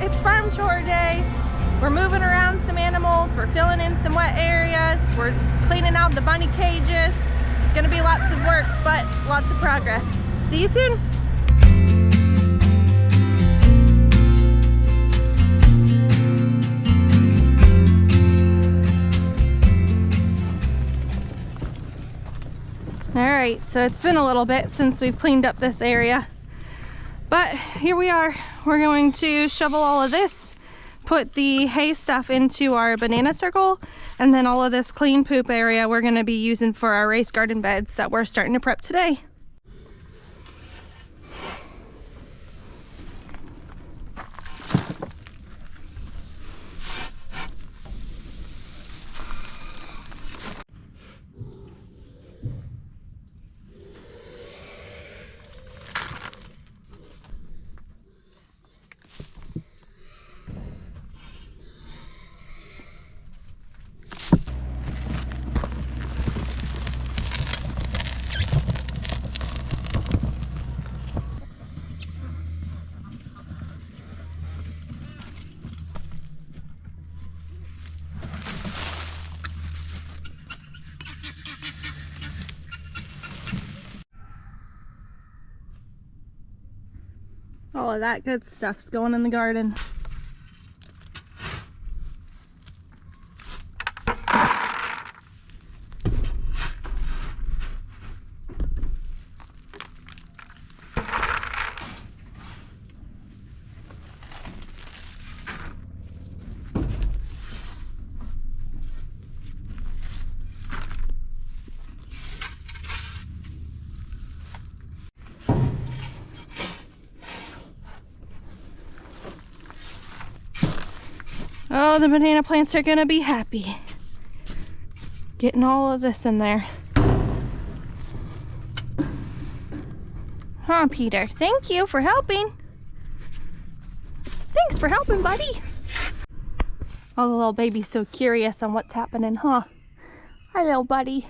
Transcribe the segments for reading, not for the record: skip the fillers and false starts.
It's farm chore day. We're moving around some animals. We're filling in some wet areas. We're cleaning out the bunny cages. Gonna be lots of work, but lots of progress. See you soon. All right, so it's been a little bit since we've cleaned up this area, but here we are. We're going to shovel all of this, put the hay stuff into our banana circle, and then all of this clean poop area we're going to be using for our raised garden beds that we're starting to prep today. All of that good stuff's going in the garden. Oh, the banana plants are gonna be happy getting all of this in there. Huh, Peter? Thank you for helping. Thanks for helping, buddy. Oh, the little baby's so curious on what's happening, huh? Hi, little buddy.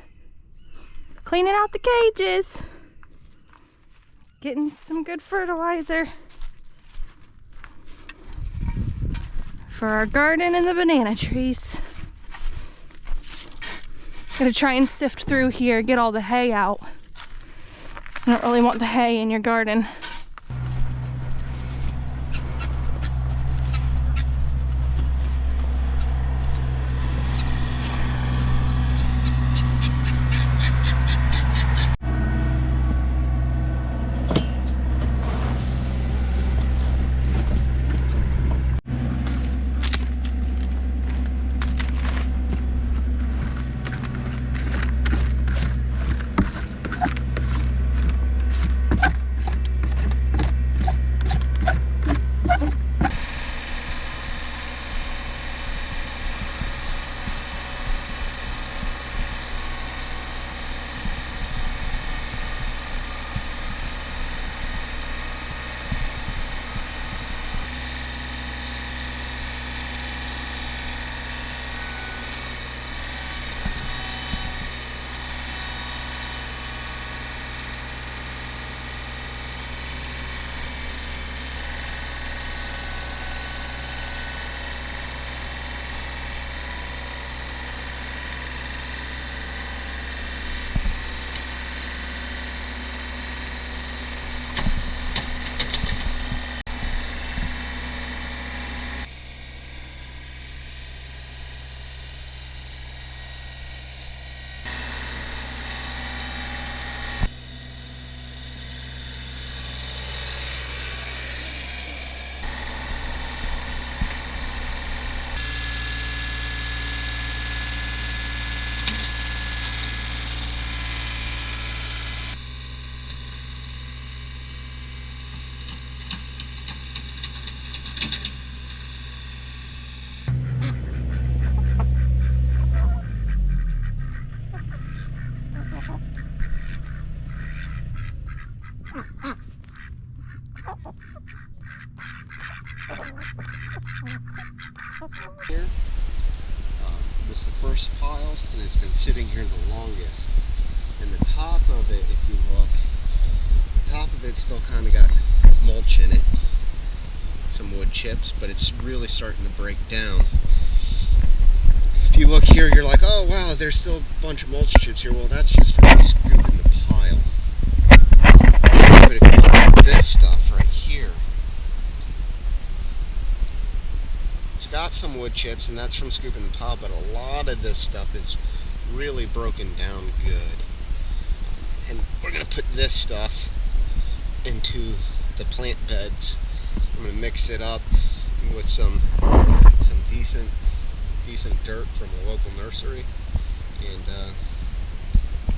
Cleaning out the cages. Getting some good fertilizer for our garden and the banana trees. Gonna try and sift through here, get all the hay out. I don't really want the hay in your garden. Here, this is the first piles, and it's been sitting here the longest. And the top of it, if you look, the top of it still kind of got mulch in it. some wood chips, but it's really starting to break down. If you look here, you're like, oh wow, there's still a bunch of mulch chips here. Well, that's just from me scooping the pile. But if you look at this stuff right here, it's got some wood chips, and that's from scooping the pile, but a lot of this stuff is really broken down good. And we're going to put this stuff into the plant beds. I'm going to mix it up with some decent dirt from a local nursery, and a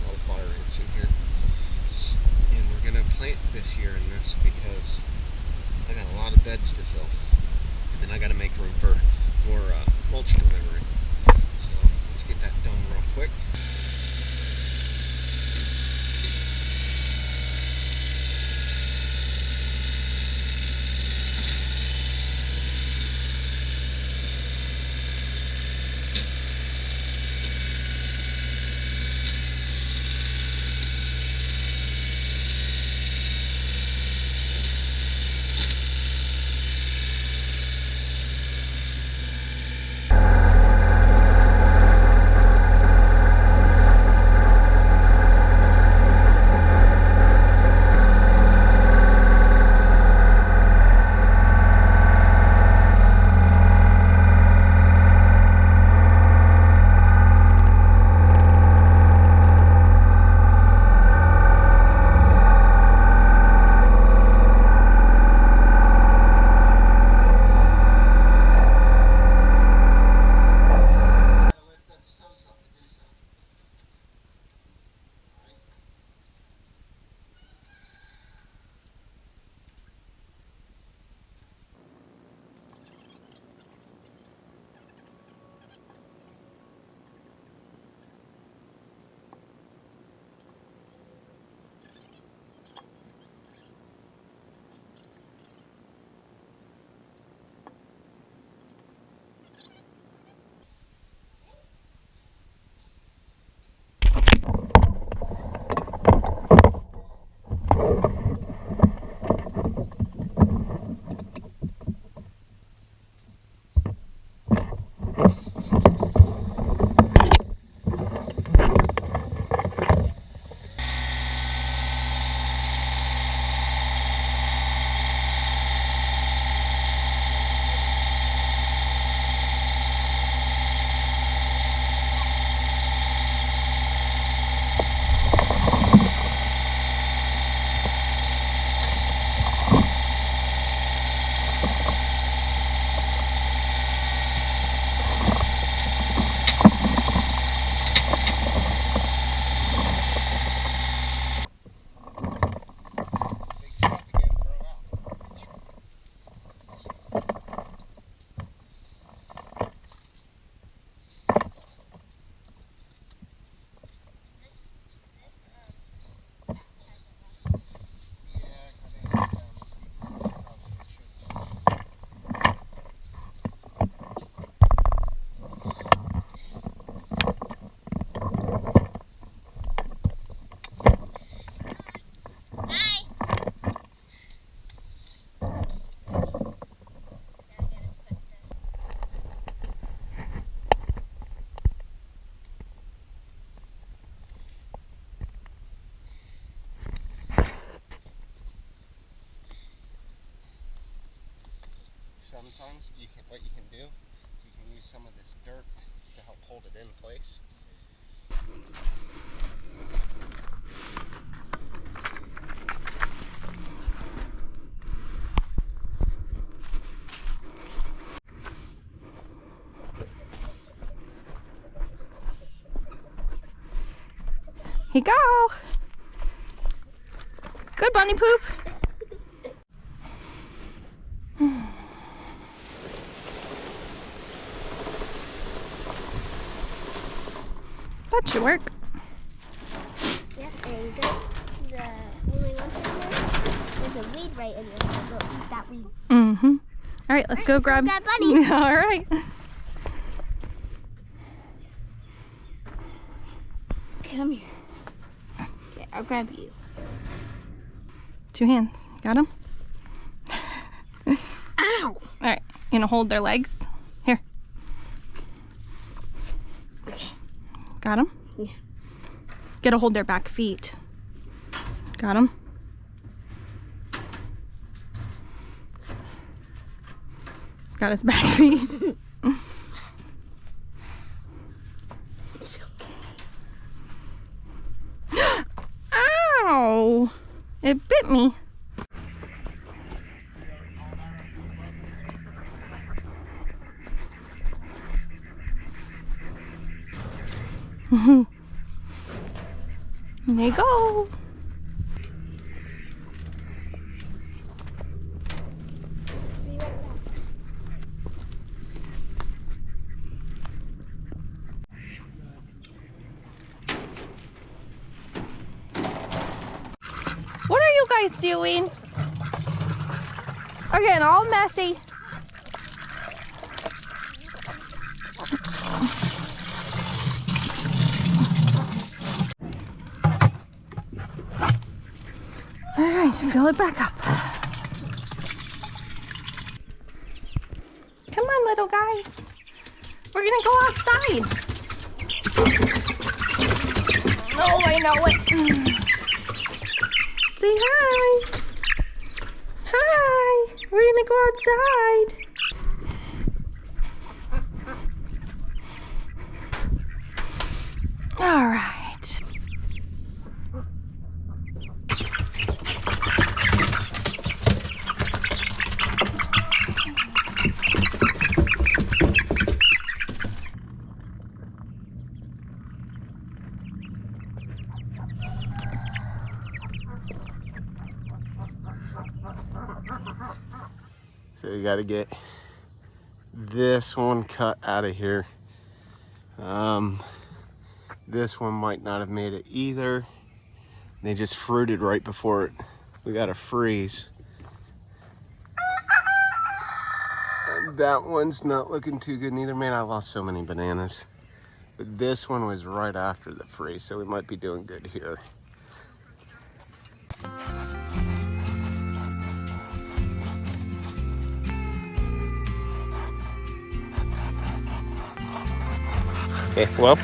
lot of fire ants in here. And we're going to plant this here in this because I got a lot of beds to fill, and then I got to make room for more mulch delivery. So let's get that done real quick. Sometimes what you can do is you can use some of this dirt to help hold it in place. Here you go. Good bunny poop. That should work. Yeah, there you go. The only one thing there's a weed right in there, so don't eat that weed. Mm-hmm. All right, let's go grab. Grab bunnies. All right. Come here. Okay, I'll grab you. 2 hands. Got him? Ow! can hold their legs. Here. Okay. Got them? Yeah. Gotta hold their back feet. Got them? Got his back feet. It's okay. Ow! It bit me. There you go. What are you guys doing? We're getting all messy. All right, fill it back up. Come on, little guys. We're gonna go outside. Oh, I know it. Say hi. Hi. We're gonna go outside. All right. So you got to get this one cut out of here. This one might not have made it either. They just fruited right before it. We got to freeze. And that one's not looking too good neither. Man, I lost so many bananas. But this one was right after the freeze, so we might be doing good here. Okay, whoa.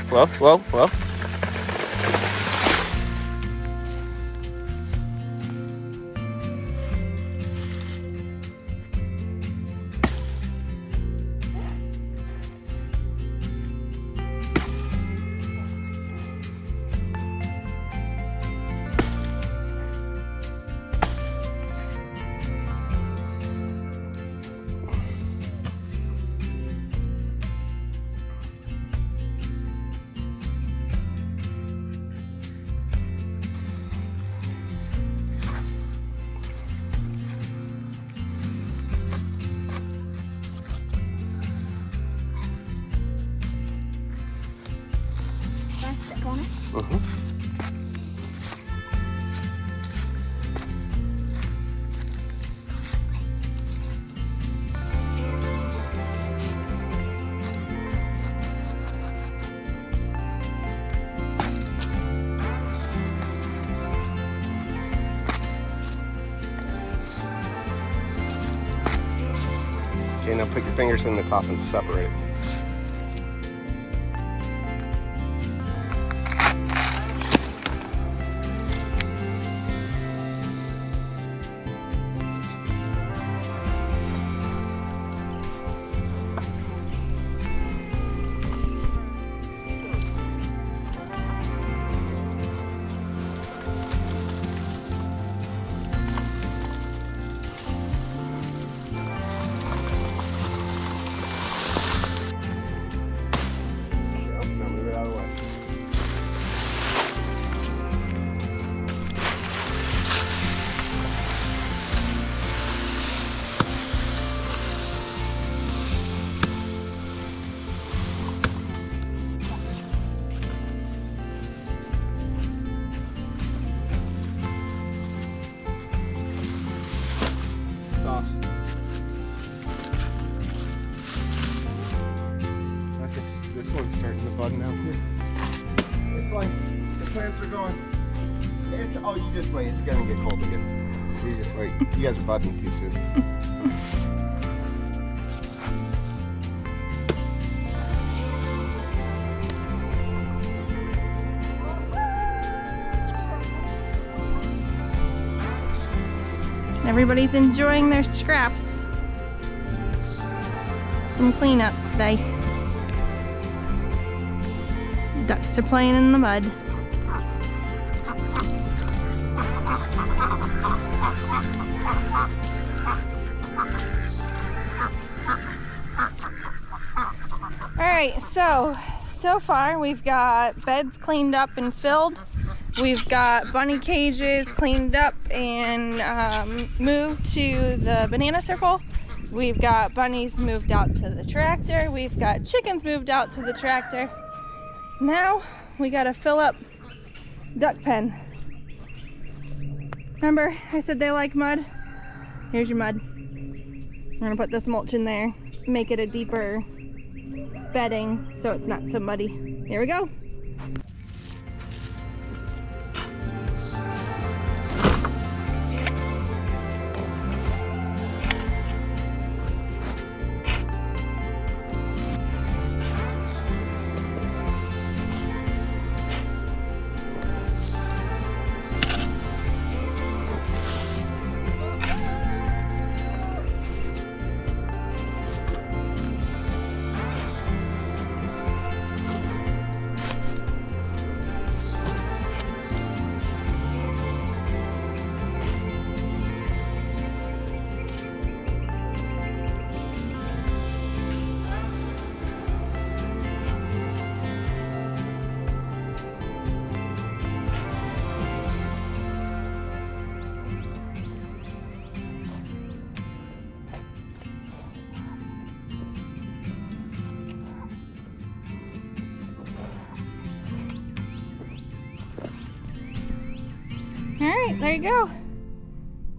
Okay, now put your fingers in the top and separate it. Off. This one's starting to bud now. It's like the plants are going. Oh, you just wait. It's gonna get cold again. You just wait. You guys are budding too soon. Everybody's enjoying their scraps from cleanup today. Ducks are playing in the mud. Alright, so far we've got beds cleaned up and filled. We've got bunny cages cleaned up and moved to the banana circle. We've got bunnies moved out to the tractor. We've got chickens moved out to the tractor. Now we gotta fill up duck pen. Remember I said they like mud? Here's your mud. I'm gonna put this mulch in there, make it a deeper bedding so it's not so muddy. Here we go. Alright, there you go.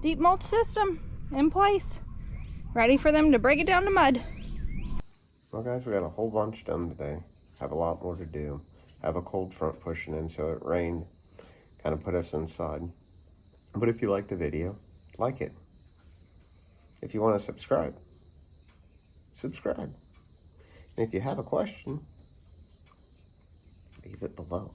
Deep mulch system in place. Ready for them to break it down to mud. Well guys, we got a whole bunch done today. Have a lot more to do. Have a cold front pushing in, so it rained. Kind of put us inside. But if you like the video, like it. If you want to subscribe, subscribe. And if you have a question, leave it below.